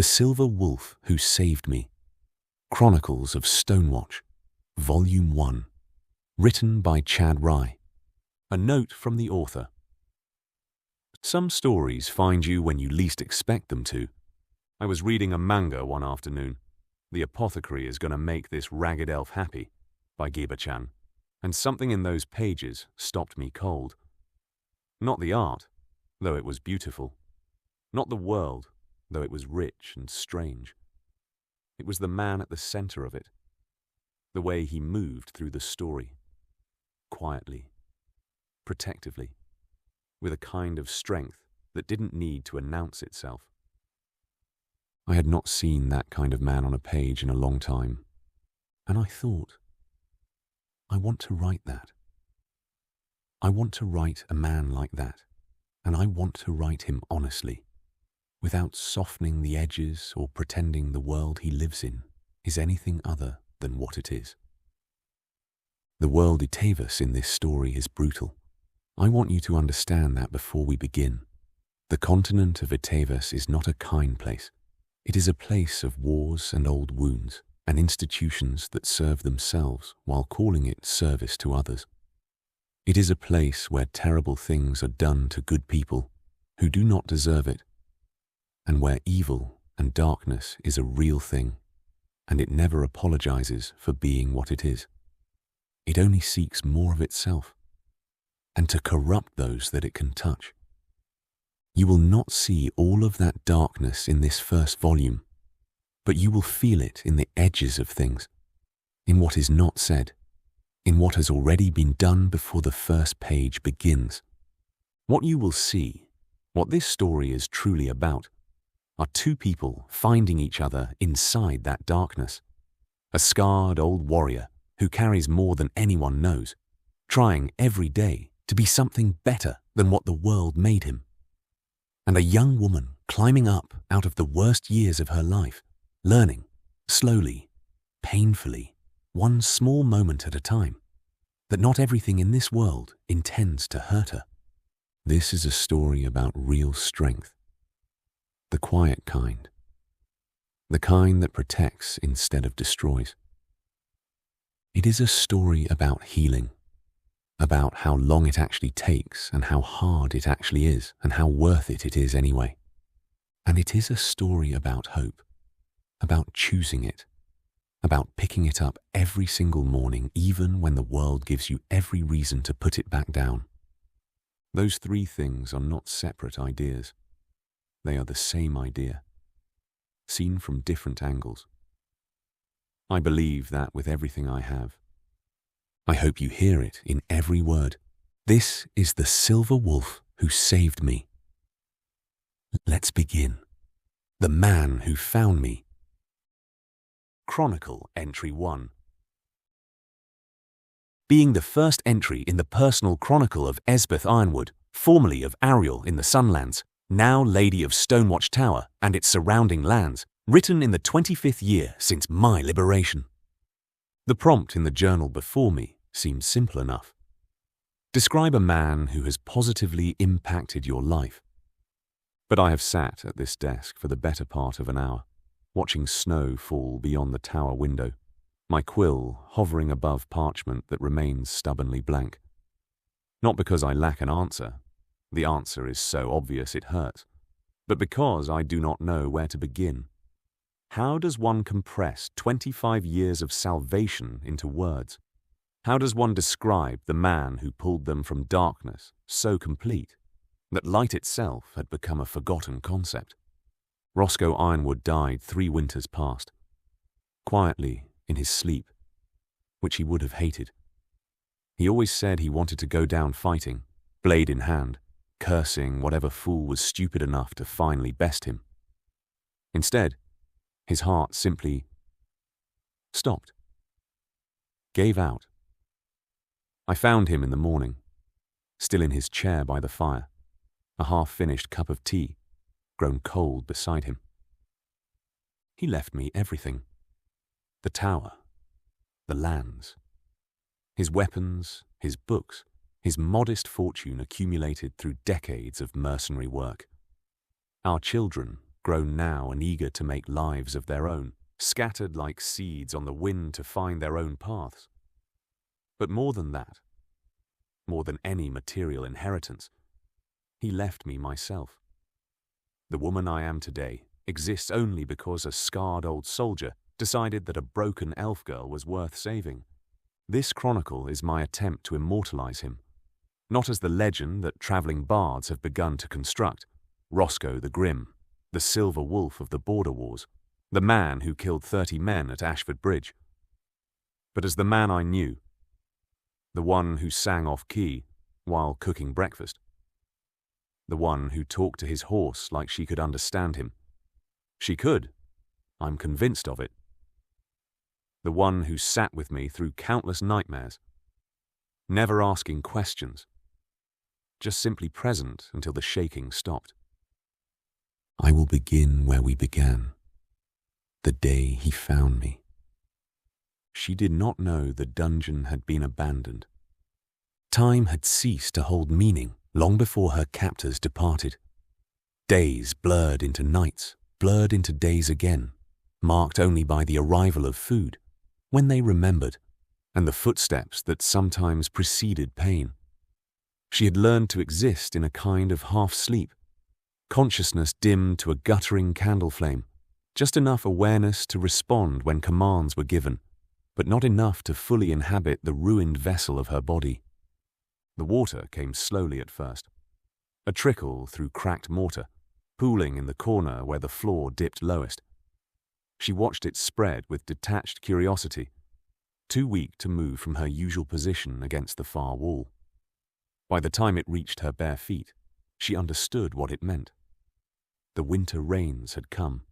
The Silver Wolf Who Saved Me. Chronicles of Stonewatch, Volume 1. Written by Chad Rye. A note from the author. Some stories find you when you least expect them to. I was reading a manga one afternoon. The Apothecary is going to make this ragged elf happy, by Giba-chan, and something in those pages stopped me cold. Not the art, though it was beautiful. Not the world, though it was rich and strange. It was the man at the center of it, the way he moved through the story, quietly, protectively, with a kind of strength that didn't need to announce itself. I had not seen that kind of man on a page in a long time, and I thought, I want to write that. I want to write a man like that, and I want to write him honestly, without softening the edges or pretending the world he lives in is anything other than what it is. The world Itavus in this story is brutal. I want you to understand that before we begin. The continent of Itavus is not a kind place. It is a place of wars and old wounds, and institutions that serve themselves while calling it service to others. It is a place where terrible things are done to good people who do not deserve it, and where evil and darkness is a real thing, and it never apologizes for being what it is. It only seeks more of itself, and to corrupt those that it can touch. You will not see all of that darkness in this first volume, but you will feel it in the edges of things, in what is not said, in what has already been done before the first page begins. What you will see, what this story is truly about, are two people finding each other inside that darkness. A scarred old warrior who carries more than anyone knows, trying every day to be something better than what the world made him. And a young woman climbing up out of the worst years of her life, learning, slowly, painfully, one small moment at a time, that not everything in this world intends to hurt her. This is a story about real strength. The quiet kind. The kind that protects instead of destroys. It is a story about healing, about how long it actually takes and how hard it actually is and how worth it is anyway. And it is a story about hope, about choosing it, about picking it up every single morning even when the world gives you every reason to put it back down. Those three things are not separate ideas. They are the same idea, seen from different angles. I believe that with everything I have. I hope you hear it in every word. This is the Silver Wolf Who Saved Me. Let's begin. The Man Who Found Me. Chronicle Entry 1. Being the first entry in the personal chronicle of Esbeth Ironwood, formerly of Ariel in the Sunlands, now Lady of Stonewatch Tower and its surrounding lands, written in the 25th year since my liberation. The prompt in the journal before me seems simple enough. Describe a man who has positively impacted your life. But I have sat at this desk for the better part of an hour, watching snow fall beyond the tower window, my quill hovering above parchment that remains stubbornly blank. Not because I lack an answer. The answer is so obvious it hurts, but because I do not know where to begin. How does one compress 25 years of salvation into words? How does one describe the man who pulled them from darkness so complete that light itself had become a forgotten concept? Roscoe Ironwood died 3 winters past, quietly in his sleep, which he would have hated. He always said he wanted to go down fighting, blade in hand, cursing whatever fool was stupid enough to finally best him. Instead, his heart simply stopped, gave out. I found him in the morning, still in his chair by the fire, a half-finished cup of tea, grown cold beside him. He left me everything. The tower, the lands, his weapons, his books, his modest fortune accumulated through decades of mercenary work. Our children, grown now and eager to make lives of their own, scattered like seeds on the wind to find their own paths. But more than that, more than any material inheritance, he left me myself. The woman I am today exists only because a scarred old soldier decided that a broken elf girl was worth saving. This chronicle is my attempt to immortalize him, not as the legend that travelling bards have begun to construct, Roscoe the Grim, the silver wolf of the border wars, the man who killed 30 men at Ashford Bridge, but as the man I knew, the one who sang off-key while cooking breakfast, the one who talked to his horse like she could understand him. She could, I'm convinced of it. The one who sat with me through countless nightmares, never asking questions, just simply present until the shaking stopped. I will begin where we began, the day he found me. She did not know the dungeon had been abandoned. Time had ceased to hold meaning long before her captors departed. Days blurred into nights, blurred into days again, marked only by the arrival of food, when they remembered, and the footsteps that sometimes preceded pain. She had learned to exist in a kind of half-sleep, consciousness dimmed to a guttering candle flame, just enough awareness to respond when commands were given, but not enough to fully inhabit the ruined vessel of her body. The water came slowly at first, a trickle through cracked mortar, pooling in the corner where the floor dipped lowest. She watched it spread with detached curiosity, too weak to move from her usual position against the far wall. By the time it reached her bare feet, she understood what it meant. The winter rains had come,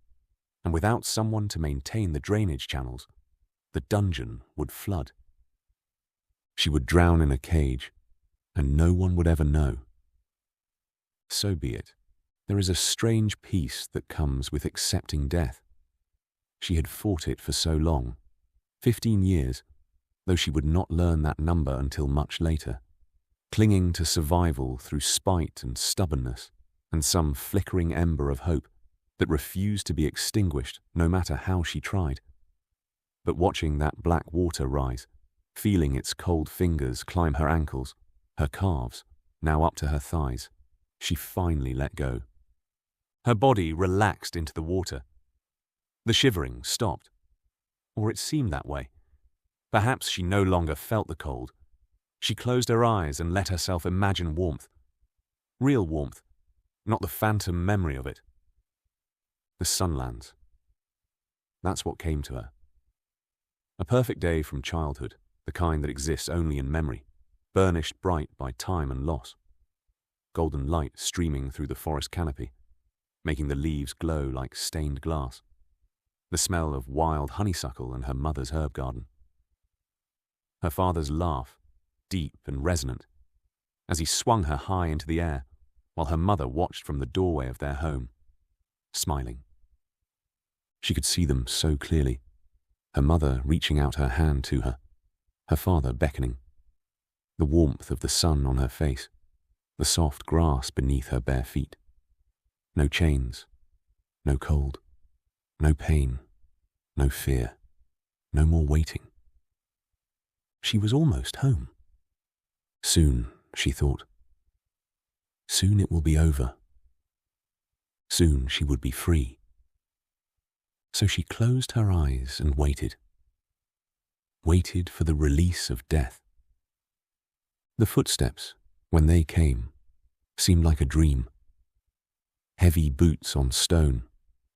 and without someone to maintain the drainage channels, the dungeon would flood. She would drown in a cage, and no one would ever know. So be it. There is a strange peace that comes with accepting death. She had fought it for so long, 15 years, though she would not learn that number until much later, clinging to survival through spite and stubbornness, and some flickering ember of hope that refused to be extinguished no matter how she tried. But watching that black water rise, feeling its cold fingers climb her ankles, her calves, now up to her thighs, she finally let go. Her body relaxed into the water. The shivering stopped, or it seemed that way. Perhaps she no longer felt the cold. She closed her eyes and let herself imagine warmth. Real warmth, not the phantom memory of it. The Sunlands. That's what came to her. A perfect day from childhood, the kind that exists only in memory, burnished bright by time and loss. Golden light streaming through the forest canopy, making the leaves glow like stained glass. The smell of wild honeysuckle and her mother's herb garden. Her father's laugh, deep and resonant, as he swung her high into the air, while her mother watched from the doorway of their home, smiling. She could see them so clearly, her mother reaching out her hand to her, her father beckoning. The warmth of the sun on her face, the soft grass beneath her bare feet. No chains, no cold, no pain, no fear, no more waiting. She was almost home. Soon, she thought. Soon it will be over. Soon she would be free. So she closed her eyes and waited. Waited for the release of death. The footsteps, when they came, seemed like a dream. Heavy boots on stone,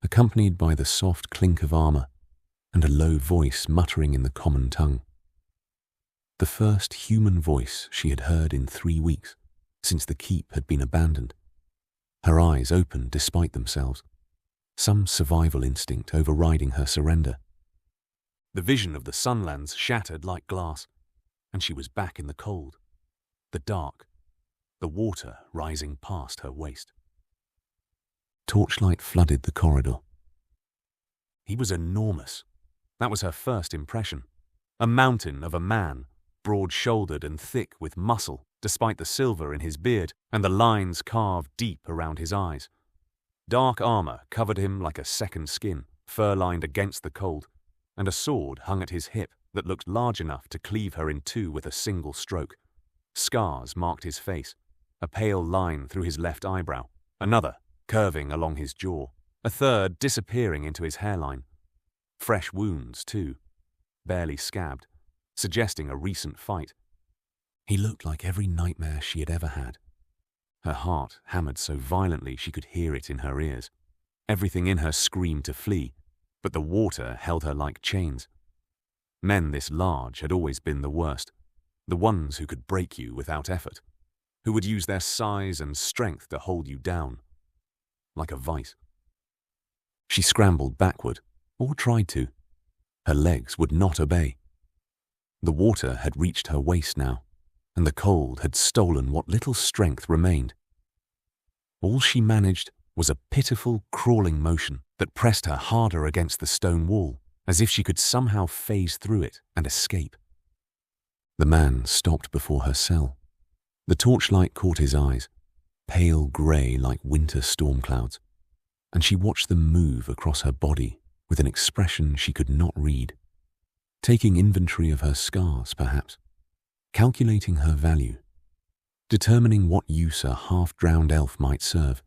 accompanied by the soft clink of armour and a low voice muttering in the common tongue. The first human voice she had heard in 3 weeks, since the keep had been abandoned. Her eyes opened despite themselves, some survival instinct overriding her surrender. The vision of the Sunlands shattered like glass, and she was back in the cold, the dark, the water rising past her waist. Torchlight flooded the corridor. He was enormous. That was her first impression. A mountain of a man, broad-shouldered and thick with muscle, despite the silver in his beard and the lines carved deep around his eyes. Dark armor covered him like a second skin, fur-lined against the cold, and a sword hung at his hip that looked large enough to cleave her in two with a single stroke. Scars marked his face, a pale line through his left eyebrow, another curving along his jaw, a third disappearing into his hairline. Fresh wounds, too, barely scabbed, suggesting a recent fight. He looked like every nightmare she had ever had. Her heart hammered so violently she could hear it in her ears. Everything in her screamed to flee, but the water held her like chains. Men this large had always been the worst, the ones who could break you without effort, who would use their size and strength to hold you down, like a vice. She scrambled backward, or tried to. Her legs would not obey. The water had reached her waist now, and the cold had stolen what little strength remained. All she managed was a pitiful, crawling motion that pressed her harder against the stone wall, as if she could somehow phase through it and escape. The man stopped before her cell. The torchlight caught his eyes, pale grey like winter storm clouds, and she watched them move across her body with an expression she could not read, taking inventory of her scars, perhaps, calculating her value, determining what use a half-drowned elf might serve.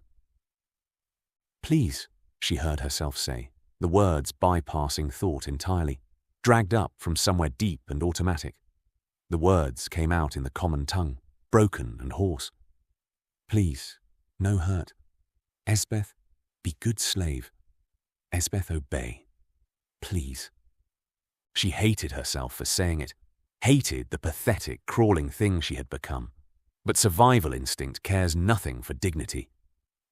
"Please," she heard herself say, the words bypassing thought entirely, dragged up from somewhere deep and automatic. The words came out in the common tongue, broken and hoarse. "Please, no hurt. Esbeth, be good slave. Esbeth, obey. Please." She hated herself for saying it, hated the pathetic, crawling thing she had become. But survival instinct cares nothing for dignity.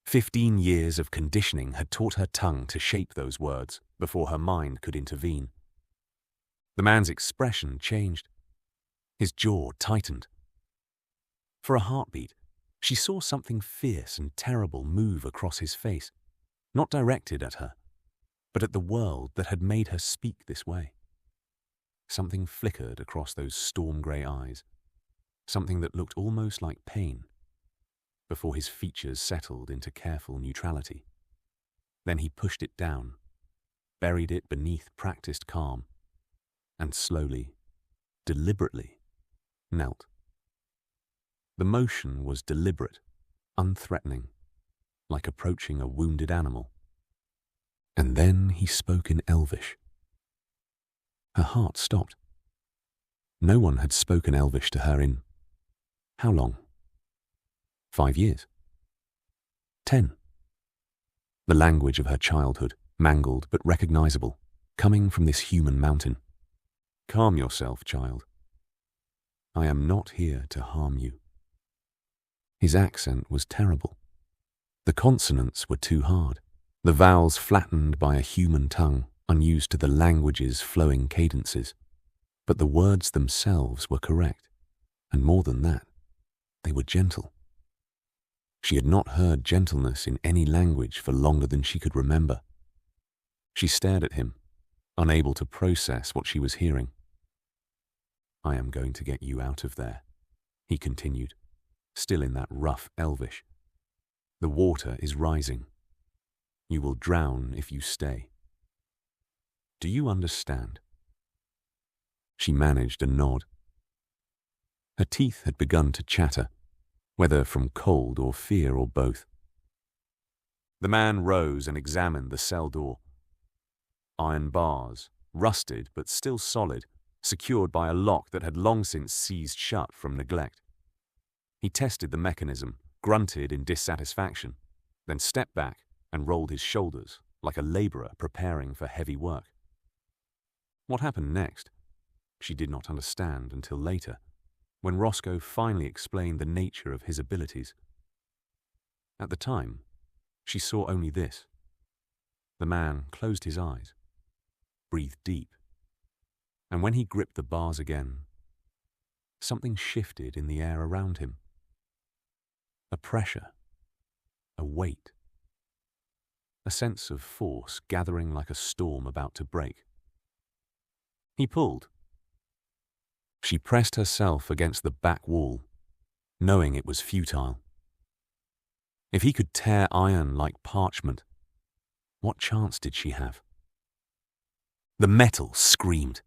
15 years of conditioning had taught her tongue to shape those words before her mind could intervene. The man's expression changed. His jaw tightened. For a heartbeat, she saw something fierce and terrible move across his face, not directed at her, but at the world that had made her speak this way. Something flickered across those storm-grey eyes, something that looked almost like pain, before his features settled into careful neutrality. Then he pushed it down, buried it beneath practiced calm, and slowly, deliberately, knelt. The motion was deliberate, unthreatening, like approaching a wounded animal. And then he spoke in Elvish. Her heart stopped. No one had spoken Elvish to her in how long? 5 years? 10? The language of her childhood, mangled but recognizable, coming from this human mountain. "Calm yourself, child. I am not here to harm you." His accent was terrible. The consonants were too hard, the vowels flattened by a human tongue unused to the language's flowing cadences. But the words themselves were correct, and more than that, they were gentle. She had not heard gentleness in any language for longer than she could remember. She stared at him, unable to process what she was hearing. "I am going to get you out of there," he continued, still in that rough Elvish. "The water is rising. You will drown if you stay. Do you understand?" She managed a nod. Her teeth had begun to chatter, whether from cold or fear or both. The man rose and examined the cell door. Iron bars, rusted but still solid, secured by a lock that had long since seized shut from neglect. He tested the mechanism, grunted in dissatisfaction, then stepped back and rolled his shoulders like a laborer preparing for heavy work. What happened next? She did not understand until later, when Roscoe finally explained the nature of his abilities. At the time, she saw only this. The man closed his eyes, breathed deep, and when he gripped the bars again, something shifted in the air around him. A pressure, a weight, a sense of force gathering like a storm about to break. He pulled. She pressed herself against the back wall, knowing it was futile. If he could tear iron like parchment, what chance did she have? The metal screamed.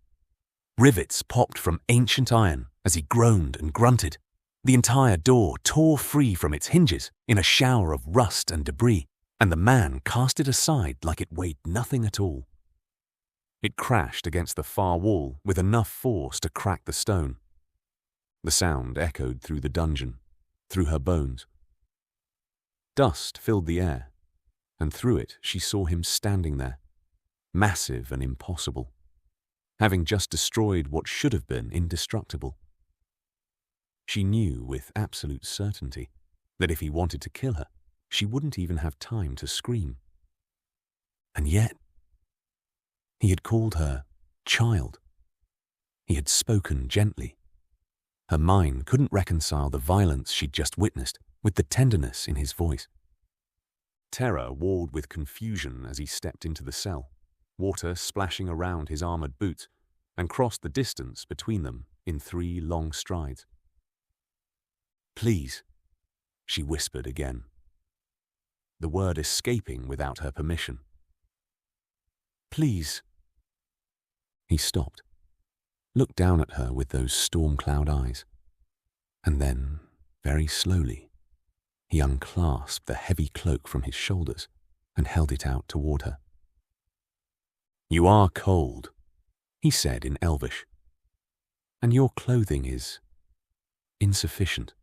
Rivets popped from ancient iron as he groaned and grunted. The entire door tore free from its hinges in a shower of rust and debris, and the man cast it aside like it weighed nothing at all. It crashed against the far wall with enough force to crack the stone. The sound echoed through the dungeon, through her bones. Dust filled the air, and through it she saw him standing there, massive and impossible, having just destroyed what should have been indestructible. She knew with absolute certainty that if he wanted to kill her, she wouldn't even have time to scream. And yet, he had called her child. He had spoken gently. Her mind couldn't reconcile the violence she'd just witnessed with the tenderness in his voice. Terror warred with confusion as he stepped into the cell, water splashing around his armored boots, and crossed the distance between them in 3 long strides. "Please," she whispered again, the word escaping without her permission. "Please." He stopped, looked down at her with those storm cloud eyes, and then, very slowly, he unclasped the heavy cloak from his shoulders and held it out toward her. "You are cold," he said in Elvish, "and your clothing is insufficient.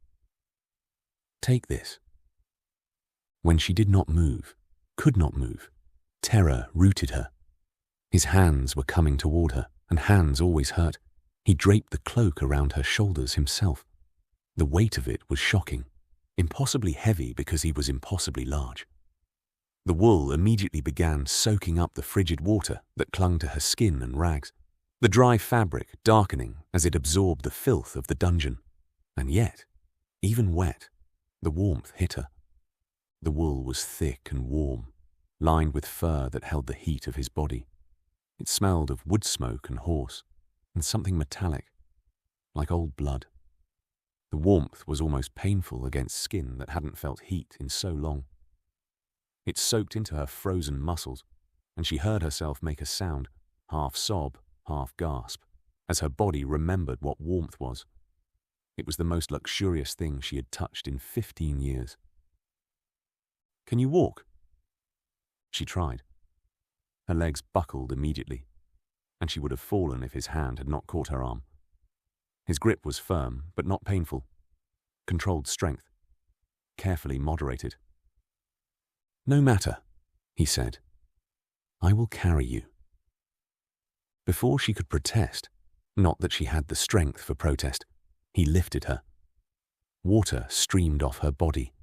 Take this." When she did not move, could not move, terror rooted her. His hands were coming toward her, and hands always hurt. He draped the cloak around her shoulders himself. The weight of it was shocking, impossibly heavy because he was impossibly large. The wool immediately began soaking up the frigid water that clung to her skin and rags, the dry fabric darkening as it absorbed the filth of the dungeon. And yet, even wet, the warmth hit her. The wool was thick and warm, lined with fur that held the heat of his body. It smelled of wood smoke and horse, and something metallic, like old blood. The warmth was almost painful against skin that hadn't felt heat in so long. It soaked into her frozen muscles, and she heard herself make a sound, half sob, half gasp, as her body remembered what warmth was. It was the most luxurious thing she had touched in 15 years. "Can you walk?" She tried. Her legs buckled immediately, and she would have fallen if his hand had not caught her arm. His grip was firm, but not painful. Controlled strength. Carefully moderated. "No matter," he said. "I will carry you." Before she could protest, not that she had the strength for protest, he lifted her. Water streamed off her body,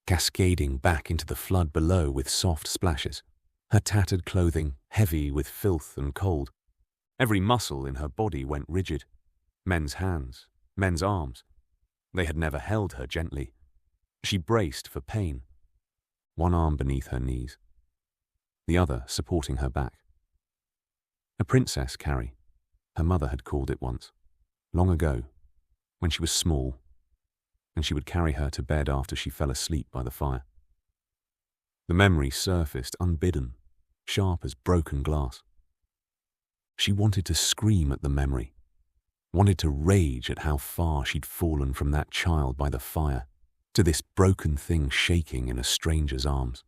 cascading back into the flood below with soft splashes, her tattered clothing heavy with filth and cold. Every muscle in her body went rigid. Men's hands, men's arms. They had never held her gently. She braced for pain, one arm beneath her knees, the other supporting her back. A princess carry, her mother had called it once, long ago, when she was small, and she would carry her to bed after she fell asleep by the fire. The memory surfaced unbidden, sharp as broken glass. She wanted to scream at the memory, wanted to rage at how far she'd fallen from that child by the fire to this broken thing shaking in a stranger's arms.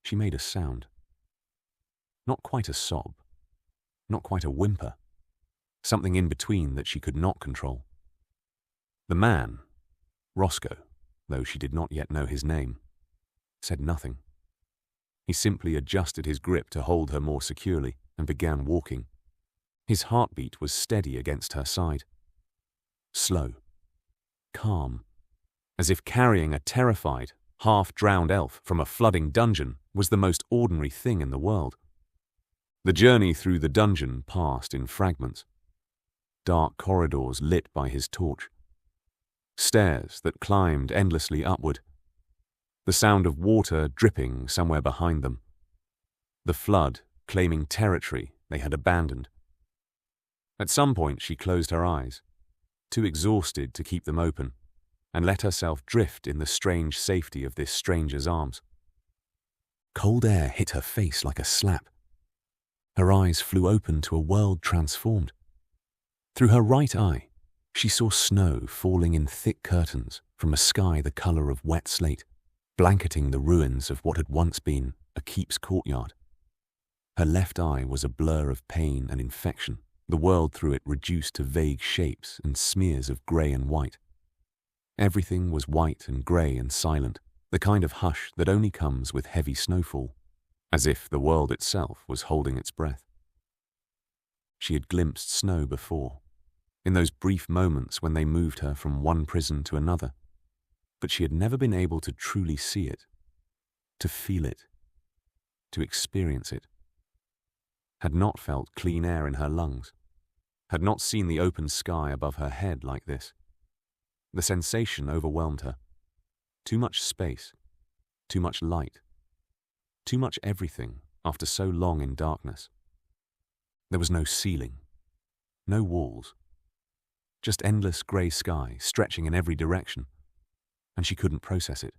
She made a sound. Not quite a sob, not quite a whimper, something in between that she could not control. The man, Roscoe, though she did not yet know his name, said nothing. He simply adjusted his grip to hold her more securely and began walking. His heartbeat was steady against her side. Slow, calm, as if carrying a terrified, half-drowned elf from a flooding dungeon was the most ordinary thing in the world. The journey through the dungeon passed in fragments. Dark corridors lit by his torch. Stairs that climbed endlessly upward. The sound of water dripping somewhere behind them. The flood claiming territory they had abandoned. At some point she closed her eyes, too exhausted to keep them open, and let herself drift in the strange safety of this stranger's arms. Cold air hit her face like a slap. Her eyes flew open to a world transformed. Through her right eye, she saw snow falling in thick curtains from a sky the colour of wet slate, blanketing the ruins of what had once been a keep's courtyard. Her left eye was a blur of pain and infection, the world through it reduced to vague shapes and smears of grey and white. Everything was white and grey and silent, the kind of hush that only comes with heavy snowfall, as if the world itself was holding its breath. She had glimpsed snow before, in those brief moments when they moved her from one prison to another, but she had never been able to truly see it, to feel it, to experience it. Had not felt clean air in her lungs, had not seen the open sky above her head like this. The sensation overwhelmed her. Too much space, too much light, too much everything after so long in darkness. There was no ceiling, no walls, just endless grey sky stretching in every direction, and she couldn't process it.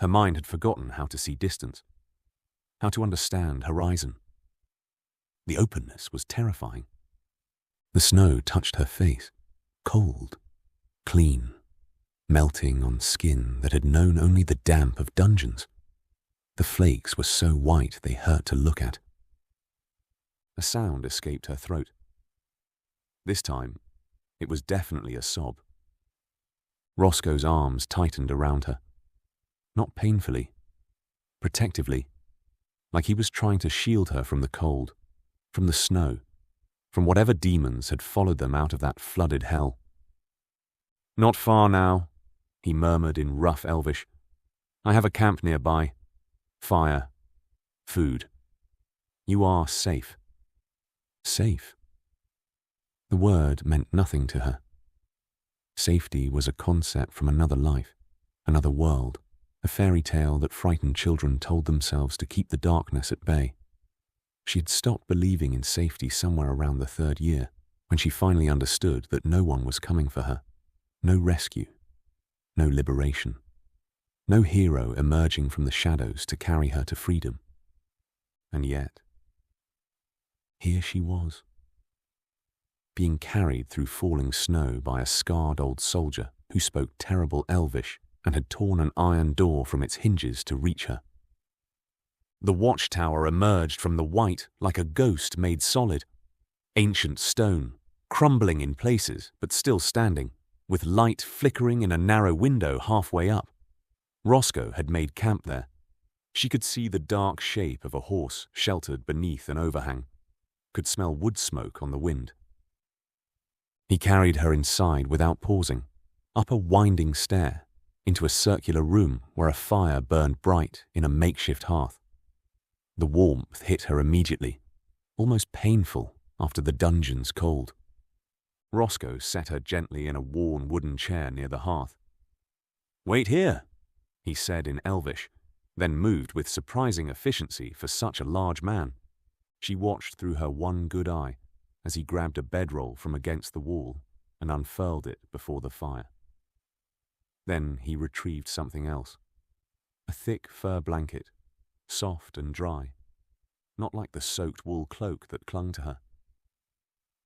Her mind had forgotten how to see distance, how to understand horizon. The openness was terrifying. The snow touched her face, cold, clean, melting on skin that had known only the damp of dungeons. The flakes were so white they hurt to look at. A sound escaped her throat. This time, it was definitely a sob. Roscoe's arms tightened around her. Not painfully, protectively, like he was trying to shield her from the cold, from the snow, from whatever demons had followed them out of that flooded hell. "Not far now," he murmured in rough Elvish. "I have a camp nearby. Fire. Food. You are safe." Safe? The word meant nothing to her. Safety was a concept from another life, another world, a fairy tale that frightened children told themselves to keep the darkness at bay. She had stopped believing in safety somewhere around the 3rd year, when she finally understood that no one was coming for her. No rescue, no liberation, no hero emerging from the shadows to carry her to freedom. And yet, here she was, being carried through falling snow by a scarred old soldier who spoke terrible Elvish and had torn an iron door from its hinges to reach her. The watchtower emerged from the white like a ghost made solid, ancient stone, crumbling in places but still standing, with light flickering in a narrow window halfway up. Roscoe had made camp there. She could see the dark shape of a horse sheltered beneath an overhang, could smell wood smoke on the wind. He carried her inside without pausing, up a winding stair, into a circular room where a fire burned bright in a makeshift hearth. The warmth hit her immediately, almost painful after the dungeon's cold. Roscoe set her gently in a worn wooden chair near the hearth. "Wait here," he said in Elvish, then moved with surprising efficiency for such a large man. She watched through her one good eye as he grabbed a bedroll from against the wall and unfurled it before the fire. Then he retrieved something else, a thick fur blanket, soft and dry, not like the soaked wool cloak that clung to her.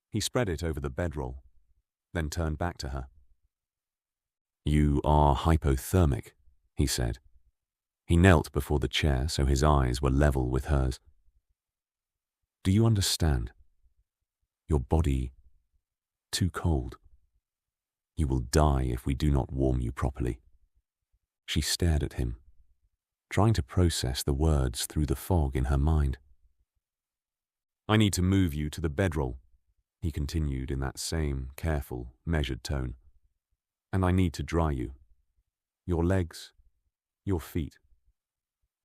He spread it over the bedroll, then turned back to her. "You are hypothermic," he said. He knelt before the chair so his eyes were level with hers. "Do you understand? Your body, too cold. You will die if we do not warm you properly." She stared at him, trying to process the words through the fog in her mind. "I need to move you to the bedroll," he continued in that same careful, measured tone. "And I need to dry you. Your legs, your feet.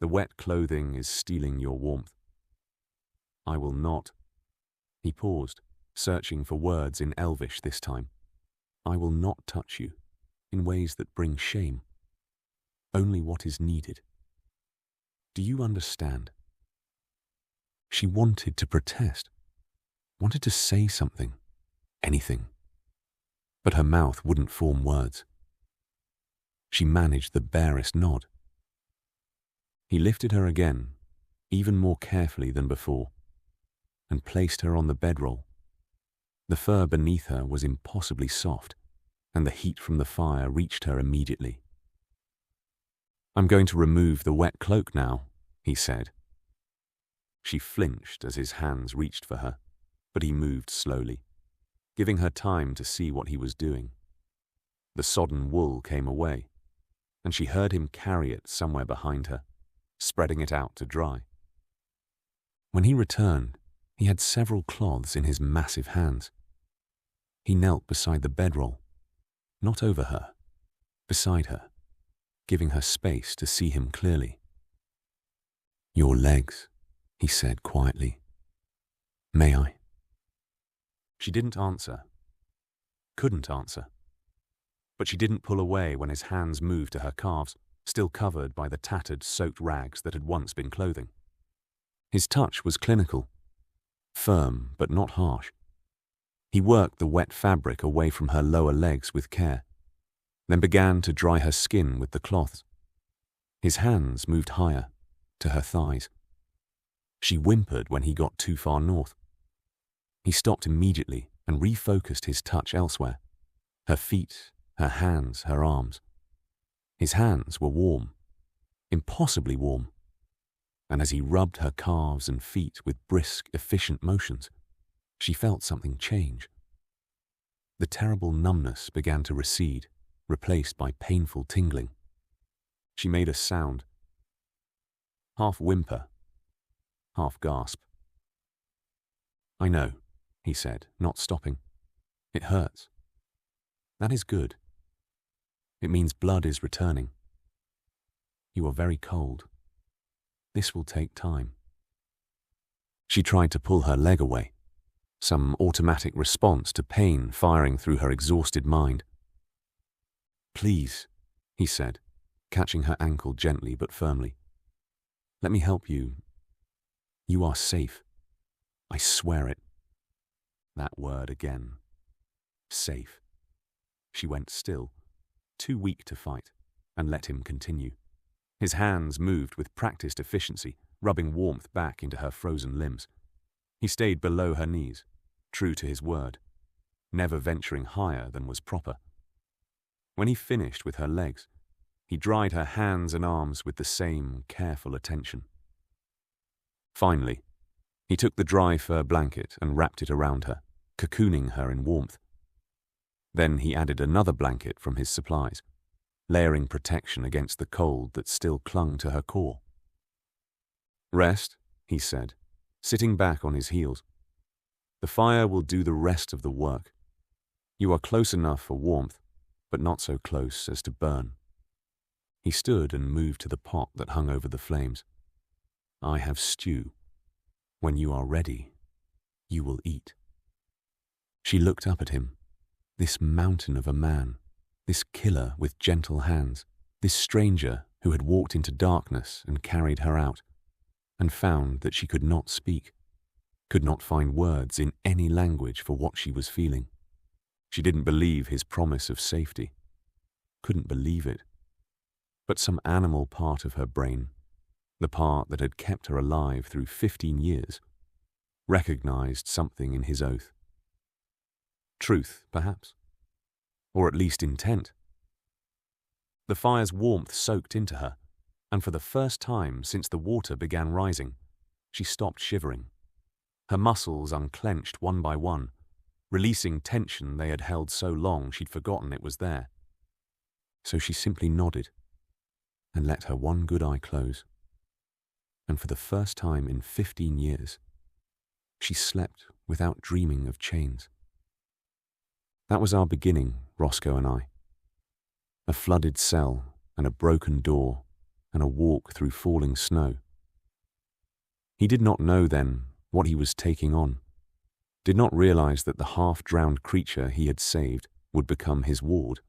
The wet clothing is stealing your warmth. I will not." He paused, searching for words in Elvish this time. "I will not touch you in ways that bring shame. Only what is needed. Do you understand?" She wanted to protest, wanted to say something, anything. But her mouth wouldn't form words. She managed the barest nod. He lifted her again, even more carefully than before, and placed her on the bedroll. The fur beneath her was impossibly soft, and the heat from the fire reached her immediately. "I'm going to remove the wet cloak now," he said. She flinched as his hands reached for her, but he moved slowly, giving her time to see what he was doing. The sodden wool came away, and she heard him carry it somewhere behind her, spreading it out to dry. When he returned, he had several cloths in his massive hands. He knelt beside the bedroll, not over her, beside her, giving her space to see him clearly. "Your legs," he said quietly. "May I?" She didn't answer, couldn't answer, but she didn't pull away when his hands moved to her calves, still covered by the tattered, soaked rags that had once been clothing. His touch was clinical, firm but not harsh. He worked the wet fabric away from her lower legs with care, then began to dry her skin with the cloths. His hands moved higher, to her thighs. She whimpered when he got too far north. He stopped immediately and refocused his touch elsewhere, her feet, her hands, her arms. His hands were warm, impossibly warm, and as he rubbed her calves and feet with brisk, efficient motions, she felt something change. The terrible numbness began to recede, replaced by painful tingling. She made a sound, half whimper, half gasp. "I know," he said, not stopping. "It hurts. That is good. It means blood is returning. You are very cold. This will take time." She tried to pull her leg away, some automatic response to pain firing through her exhausted mind. "Please," he said, catching her ankle gently but firmly. "Let me help you. You are safe. I swear it." That word again. Safe. She went still, too weak to fight, and let him continue. His hands moved with practiced efficiency, rubbing warmth back into her frozen limbs. He stayed below her knees, true to his word, never venturing higher than was proper. When he finished with her legs, he dried her hands and arms with the same careful attention. Finally, he took the dry fur blanket and wrapped it around her, cocooning her in warmth. Then he added another blanket from his supplies, layering protection against the cold that still clung to her core. "Rest," he said, sitting back on his heels. "The fire will do the rest of the work. You are close enough for warmth, but not so close as to burn." He stood and moved to the pot that hung over the flames. "I have stew. When you are ready, you will eat." She looked up at him, this mountain of a man, this killer with gentle hands, this stranger who had walked into darkness and carried her out, and found that she could not speak, could not find words in any language for what she was feeling. She didn't believe his promise of safety, couldn't believe it. But some animal part of her brain, the part that had kept her alive through 15 years, recognized something in his oath. Truth, perhaps, or at least intent. The fire's warmth soaked into her, and for the first time since the water began rising, she stopped shivering. Her muscles unclenched one by one, releasing tension they had held so long she'd forgotten it was there. So she simply nodded and let her one good eye close. And for the first time in 15 years, she slept without dreaming of chains. That was our beginning, Roscoe and I. A flooded cell and a broken door and a walk through falling snow. He did not know then what he was taking on, did not realize that the half-drowned creature he had saved would become his ward,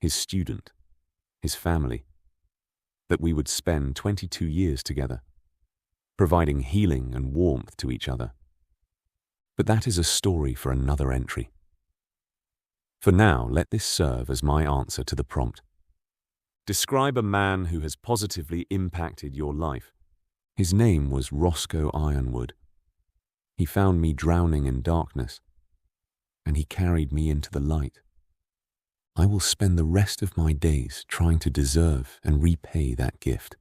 his student, his family, that we would spend 22 years together, providing healing and warmth to each other. But that is a story for another entry. For now, let this serve as my answer to the prompt. Describe a man who has positively impacted your life. His name was Roscoe Ironwood. He found me drowning in darkness, and he carried me into the light. I will spend the rest of my days trying to deserve and repay that gift.